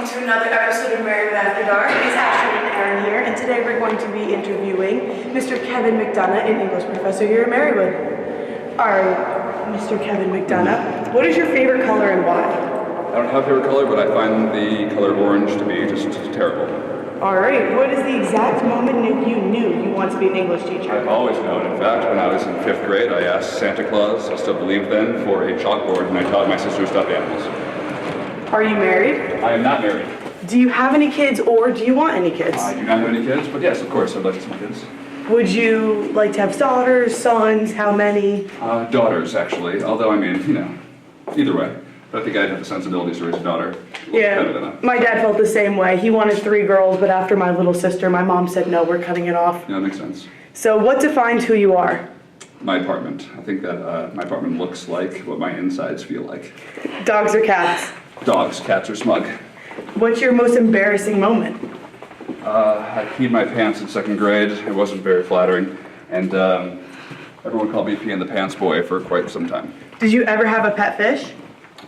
welcome to another episode of Marywood After Dark. It's Ashlyn and Erin here, and today we're going to be interviewing Mr. Kevin McDonough, an English professor here at Marywood. Alright, Mr. Kevin McDonough, what is your favorite color and why? I don't have a favorite color, but I find the color orange to be just terrible. Alright, what is the exact moment you knew you wanted to be an English teacher? I've always known. In fact, when I was in 5th grade, I asked Santa Claus, I still believed then, for a chalkboard, and I taught my sister stuffed animals. Are you married? I am not married. Do you have any kids, or do you want any kids? I do not have any kids, but yes, of course, I'd like to see kids. Would you like to have daughters, sons, how many? Daughters, actually, although, I mean, you know, either way. But I think I'd have the sensibilities to raise a daughter. Yeah, my dad felt the same way. He wanted 3 girls, but after my little sister, my mom said, no, we're cutting it off. Yeah, that makes sense. So what defines who you are? My apartment. I think that my apartment looks like what my insides feel like. Dogs or cats? Dogs. Cats are smug. What's your most embarrassing moment? I peed my pants in 2nd grade. It wasn't very flattering. And everyone called me Pee in the Pants Boy for quite some time. Did you ever have a pet fish?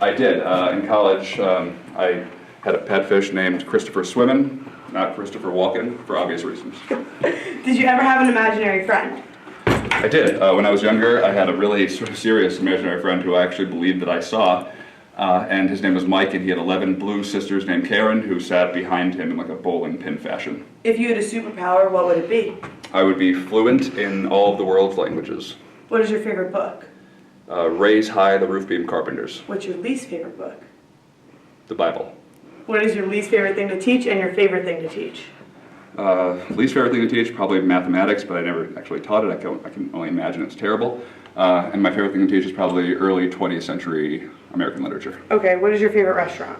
I did. In college, I had a pet fish named Christopher Swimmin', not Christopher Walken, for obvious reasons. Did you ever have an imaginary friend? I did. When I was younger, I had a really sort of serious imaginary friend who I actually believed that I saw. And his name was Mike, and he had 11 blue sisters named Karen who sat behind him in like a bowling pin fashion. If you had a superpower, what would it be? I would be fluent in all of the world's languages. What is your favorite book? Raise High the Roof Beam Carpenters. What's your least favorite book? The Bible. What is your least favorite thing to teach and your favorite thing to teach? Least favorite thing to teach, probably mathematics, but I never actually taught it. I can only imagine it's terrible. And my favorite thing to teach is probably early 20th century American literature. Okay, what is your favorite restaurant?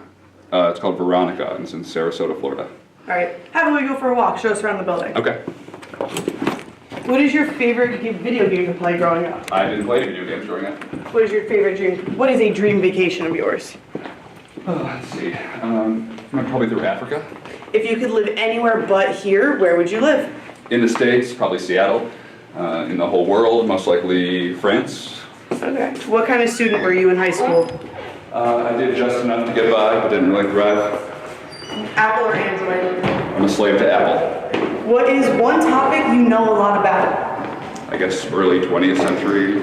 It's called Veronica, and it's in Sarasota, Florida. All right, how about we go for a walk? Show us around the building. Okay. What is your favorite video game to play growing up? I didn't play video games growing up. What is your favorite dream? What is a dream vacation of yours? Let's see. Probably through Africa. If you could live anywhere but here, where would you live? In the States, probably Seattle. In the whole world, most likely France. Okay. What kind of student were you in high school? I did just enough to get by, but didn't really thrive. Apple or Android? I'm a slave to Apple. What is one topic you know a lot about? I guess early 20th century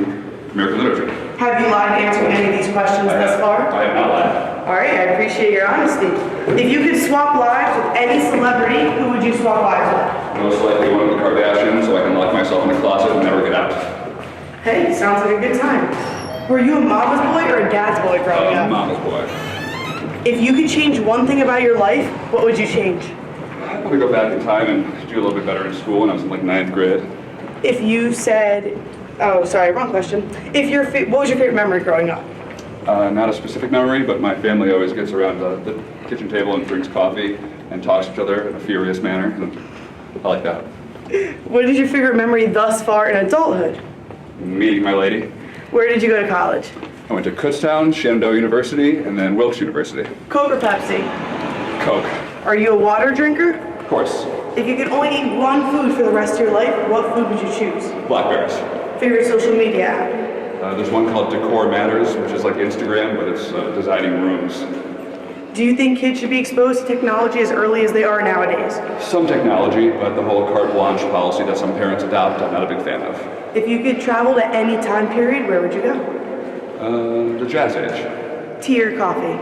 American literature. Have you lied answering any of these questions thus far? I have not lied. All right, I appreciate your honesty. If you could swap lives with any celebrity, who would you swap lives with? Most likely one of the Kardashians, so I can lock myself in the closet and never get out. Hey, sounds like a good time. Were you a mama's boy or a dad's boy growing up? Mama's boy. If you could change one thing about your life, what would you change? I'd probably go back in time and do a little bit better in school when I was in like 9th grade. If you said, oh, sorry, wrong question. What was your favorite memory growing up? Not a specific memory, but my family always gets around the kitchen table and drinks coffee and talks to each other in a furious manner, and I like that. What is your favorite memory thus far in adulthood? Meeting my lady. Where did you go to college? I went to Kutztown, Shenandoah University, and then Wilkes University. Coke or Pepsi? Coke. Are you a water drinker? Of course. If you could only eat one food for the rest of your life, what food would you choose? Blackberries. Favorite social media app? There's one called Decor Matters, which is like Instagram, but it's designing rooms. Do you think kids should be exposed to technology as early as they are nowadays? Some technology, but the whole carte blanche policy that some parents adopt, I'm not a big fan of. If you could travel to any time period, where would you go? The Jazz Age. Tea or coffee?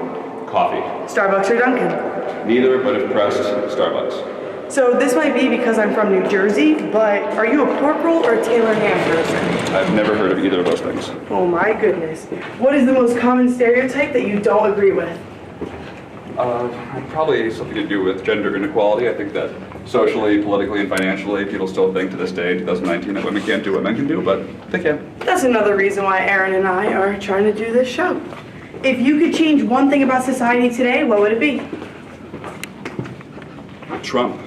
Coffee. Starbucks or Dunkin'? Neither, but if pressed, Starbucks. So this might be because I'm from New Jersey, but are you a pork roll or a Taylor ham person? I've never heard of either of those things. Oh my goodness. What is the most common stereotype that you don't agree with? Probably something to do with gender inequality. I think that socially, politically, and financially, people still think to this day, in 2019, that women can't do what men can do, but they can. That's another reason why Erin and I are trying to do this show. If you could change one thing about society today, what would it be? Trump.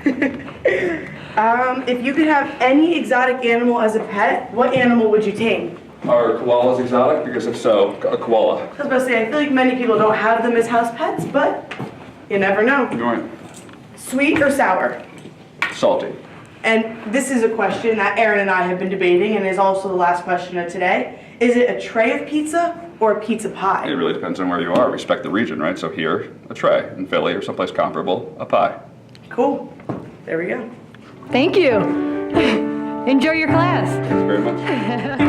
If you could have any exotic animal as a pet, what animal would you tame? Are koalas exotic? Because if so, a koala. I was about to say, I feel like many people don't have them as house pets, but you never know. You're right. Sweet or sour? Salty. And this is a question that Erin and I have been debating and is also the last question of today. Is it a tray of pizza or a pizza pie? It really depends on where you are. Respect the region, right? So here, a tray. In Philly or someplace comparable, a pie. Cool. There we go. Thank you. Enjoy your class. Thanks very much.